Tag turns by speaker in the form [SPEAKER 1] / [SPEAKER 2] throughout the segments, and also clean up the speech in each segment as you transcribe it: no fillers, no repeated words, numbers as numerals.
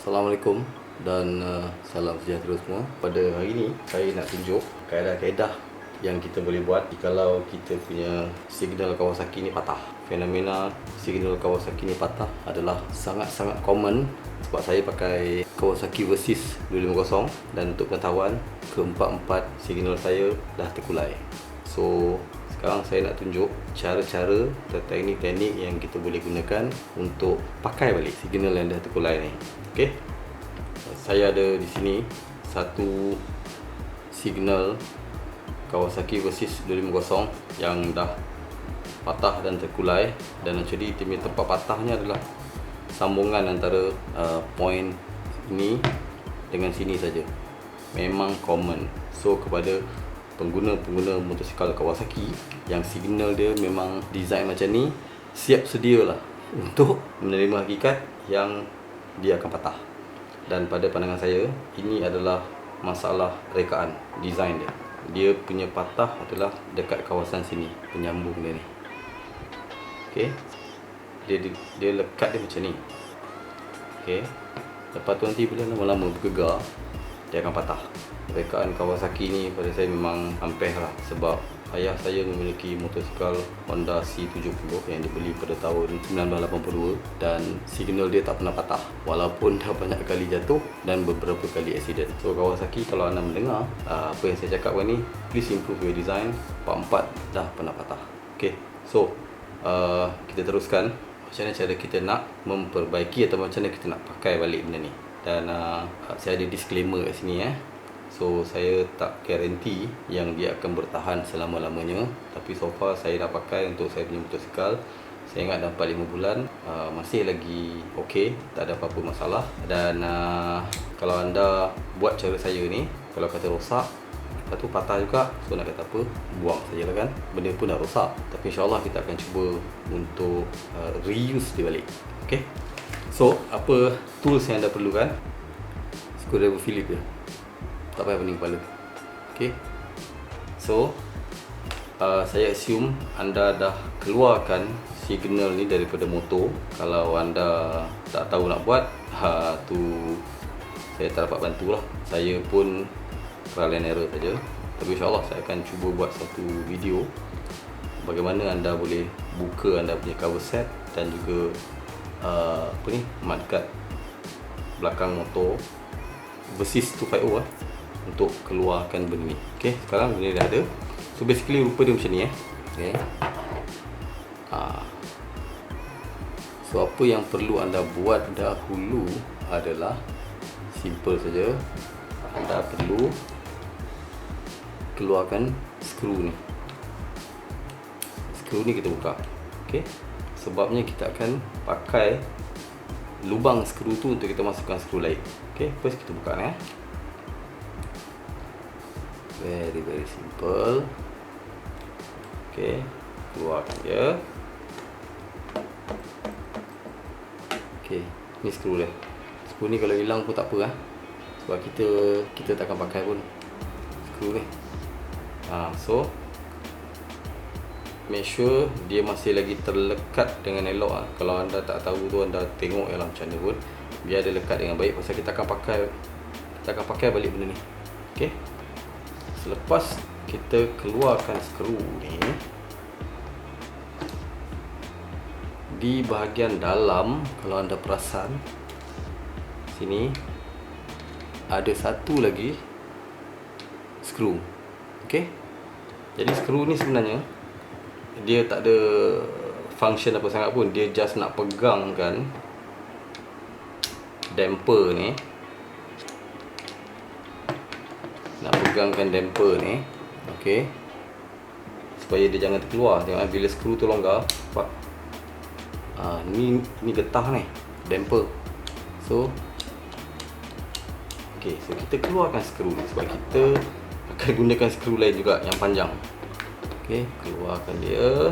[SPEAKER 1] Assalamualaikum dan salam sejahtera semua. Pada hari ini saya nak tunjuk kaedah-kaedah yang kita boleh buat kalau kita punya signal Kawasaki ni patah. Fenomena signal Kawasaki ni patah adalah sangat-sangat common sebab saya pakai Kawasaki Versys 250 dan untuk pengetahuan keempat-empat signal saya dah terkulai. So sekarang saya nak tunjuk cara-cara atau teknik-teknik yang kita boleh gunakan untuk pakai balik signal yang dah terkulai ni. Okey. Saya ada di sini satu signal Kawasaki Versys 250 yang dah patah dan terkulai, dan actually tempat patahnya adalah sambungan antara point ini dengan sini saja. Memang common. So kepada pengguna-pengguna motosikal Kawasaki yang signal dia memang design macam ni, siap sedialah untuk menerima hakikat yang dia akan patah. Dan pada pandangan saya, ini adalah masalah rekaan design dia. Dia punya patah adalah dekat kawasan sini, penyambung dia ni. Okey. Dia lekat dia macam ni. Okey. Lepas tu nanti bila lama-lama bergegar, dia akan patah. Rekaan Kawasaki ni pada saya memang ampeh lah, sebab ayah saya memiliki motosikal Honda C70 yang dibeli pada tahun 1982 dan signal dia tak pernah patah walaupun dah banyak kali jatuh dan beberapa kali accident. So Kawasaki, kalau anda mendengar apa yang saya cakapkan ni, please improve your design. Part-part dah pernah patah. Okay, so kita teruskan macam mana cara kita nak memperbaiki atau macam mana kita nak pakai balik benda ni. Dan saya ada disclaimer kat sini So saya tak guarantee yang dia akan bertahan selama-lamanya, tapi so far saya dah pakai untuk saya punya motosikal. Saya ingat dah 4-5 bulan, masih lagi okey, tak ada apa-apa masalah. Dan kalau anda buat cara saya ni, kalau kata rosak, lepas tu patah juga, so nak kata apa, buang sajalah kan. Benda pun dah rosak, tapi insyaAllah kita akan cuba untuk reuse dia balik. Okay. So apa tools yang anda perlukan? Screwdriver Phillips je, tak payah pening kepala. Okay. So saya assume anda dah keluarkan signal ni daripada motor. Kalau anda tak tahu nak buat, tu saya tak dapat bantulah. Saya pun trial and error saja. Tapi insyaAllah saya akan cuba buat satu video bagaimana anda boleh buka anda punya cover set dan juga mudguard belakang motor Versys 250 untuk keluarkan benda ni. Okay, sekarang benda ni dah ada. So basically rupa dia macam ni Okay. So apa yang perlu anda buat dahulu adalah simple saja. Anda perlu keluarkan skru ni. Skru ni kita buka. Okay. Sebabnya kita akan pakai lubang skru tu untuk kita masukkan skru lain. Okay, first kita buka ni very simple. Okay, keluarkan dia. Okay, ni skru dia. Skru ni kalau hilang pun tak apa sebab kita takkan pakai pun skru ni. So make sure dia masih lagi terlekat dengan elok. Kalau anda tak tahu tu, anda tengok macam mana pun, biar dia lekat dengan baik, pasal kita akan pakai balik benda ni. Okay. Selepas kita keluarkan skru ni, di bahagian dalam, kalau anda perasan sini ada satu lagi skru. Okay. Jadi skru ni sebenarnya dia tak ada function apa sangat pun. Dia just nak pegangkan damper ni, okay, supaya dia jangan terkeluar. Tengok bila skru tu longgar, nampak? Ni getah ni, damper. So okay, so kita keluarkan skru ni sebab kita akan gunakan skru lain juga yang panjang. Okay, keluarkan dia.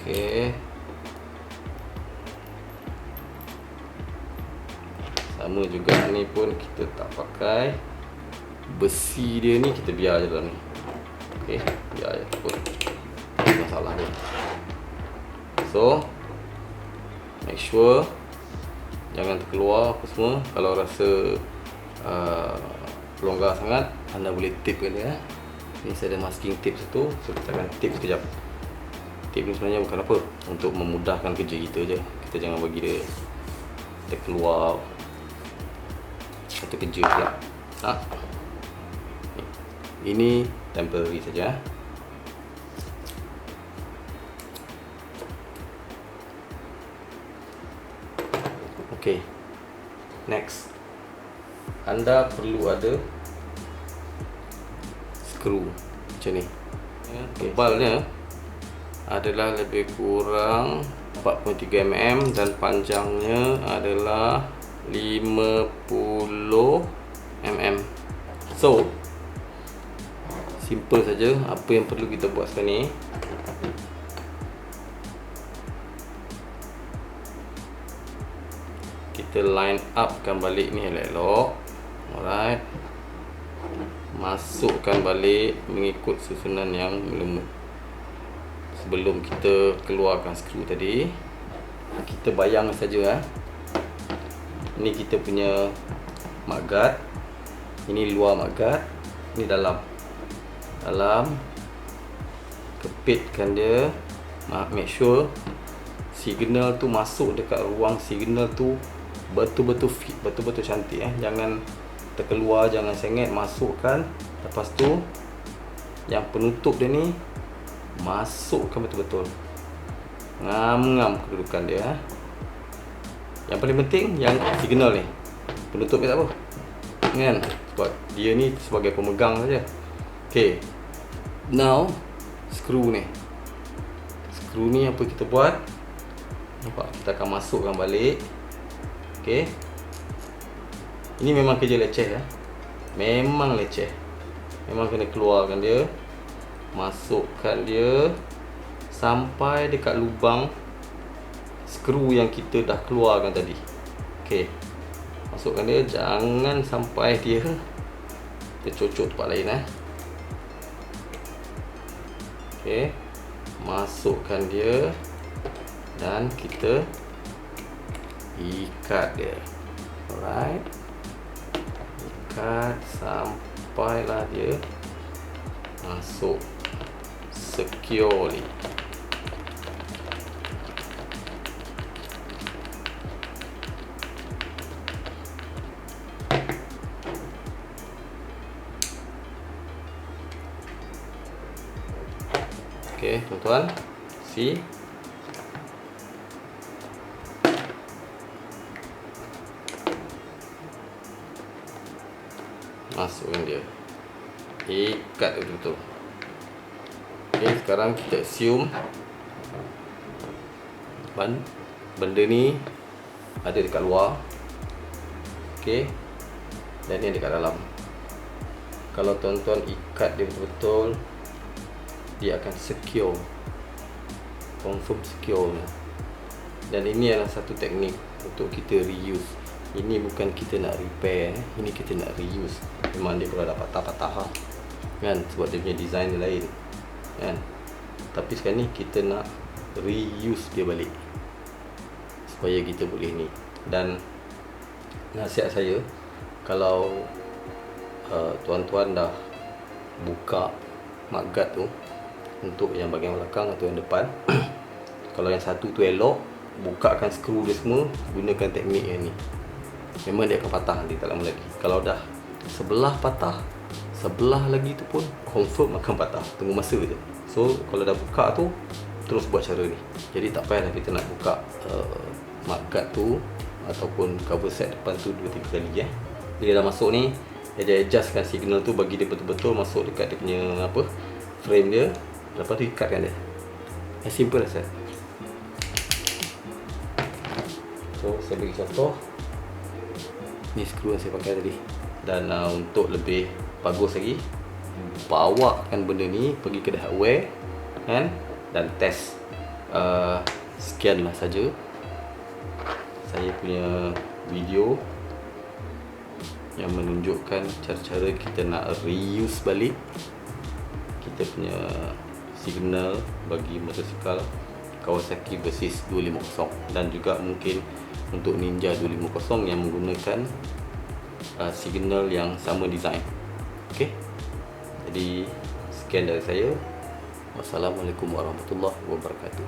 [SPEAKER 1] Okay, sama juga ni pun kita tak pakai. Besi dia ni kita biar je dalam ni. Okay, biar je pun, tak ada masalah pun. So make sure jangan terkeluar apa semua. Kalau rasa longgar sangat, anda boleh tipkan dia. Ni saya ada masking tip satu, so kita akan tip sekejap. Tip ni sebenarnya bukan apa, untuk memudahkan kerja kita je. Kita jangan bagi dia terkeluar satu kerja pula. Ini temporary saja. Okay, next, anda perlu ada skru macam ni. Tebalnya adalah lebih kurang 43 mm dan panjangnya adalah 50 mm. So simple saja. Apa yang perlu kita buat sekarang ni, kita line upkan balik ni elok-elok. Alright, masukkan balik mengikut susunan yang mula-mula. Sebelum kita keluarkan skru tadi, kita bayang saja. Ini kita punya mudguard, ini luar mudguard, ini dalam. Kepitkan dia, make sure signal tu masuk dekat ruang signal tu betul-betul fit, betul-betul cantik. Jangan terkeluar, jangan sengit. Masukkan, lepas tu yang penutup dia ni masukkan betul-betul, ngam-ngam kedudukan dia. Yang paling penting yang signal ni, penutup dia tak apa kan, sebab dia ni sebagai pemegang saja. Okay, now skru ni apa kita buat, nampak, kita akan masukkan balik. Okay, ini memang kerja leceh memang leceh, memang kena keluarkan dia, masukkan dia sampai dekat lubang skru yang kita dah keluarkan tadi. Okay, masukkan dia, jangan sampai dia tercocok tempat lain. Okay, masukkan dia dan kita ikat dia. Alright, ikat sampailah dia masuk securely. Okay, tuan-tuan, see, masukkan dia, ikat betul-betul. Okay, sekarang kita assume benda ni ada dekat luar, okay, dan ni dekat dalam. Kalau tuan-tuan ikat dia betul-betul, dia akan secure, confirm secure. Dan ini adalah satu teknik untuk kita reuse. Ini bukan kita nak repair, ini kita nak reuse. Memang dia kalau ada patah-patah kan, sebab dia punya design dia lain kan. Tapi sekarang ni kita nak reuse dia balik supaya kita boleh ni. Dan nasihat saya, kalau tuan-tuan dah buka mudguard tu untuk yang bahagian belakang atau yang depan, kalau yang satu tu elok, bukakan skru dia semua, gunakan teknik yang ni. Memang dia akan patah nanti tak lama lagi. Kalau dah sebelah patah, sebelah lagi tu pun confirm akan patah, tunggu masa je. So kalau dah buka tu, terus buat cara ni. Jadi tak payahlah kita nak buka mudguard tu ataupun cover set depan tu 2-3 kali. Bila dah masuk ni, dia adjustkan signal tu bagi dia betul-betul masuk dekat dia punya frame dia. Lepas tu ikatkan dia. As simple as that. So saya bagi contoh, ni skru yang saya pakai tadi. Dan untuk lebih bagus lagi, bawakan benda ni pergi kedai hardware kan, dan test. Sekianlah saja saya punya video yang menunjukkan cara-cara kita nak reuse balik kita punya signal bagi motosikal Kawasaki Versys 250 dan juga mungkin untuk Ninja 250 yang menggunakan signal yang sama design. Okey. Jadi sekian dari saya. Wassalamualaikum warahmatullahi wabarakatuh.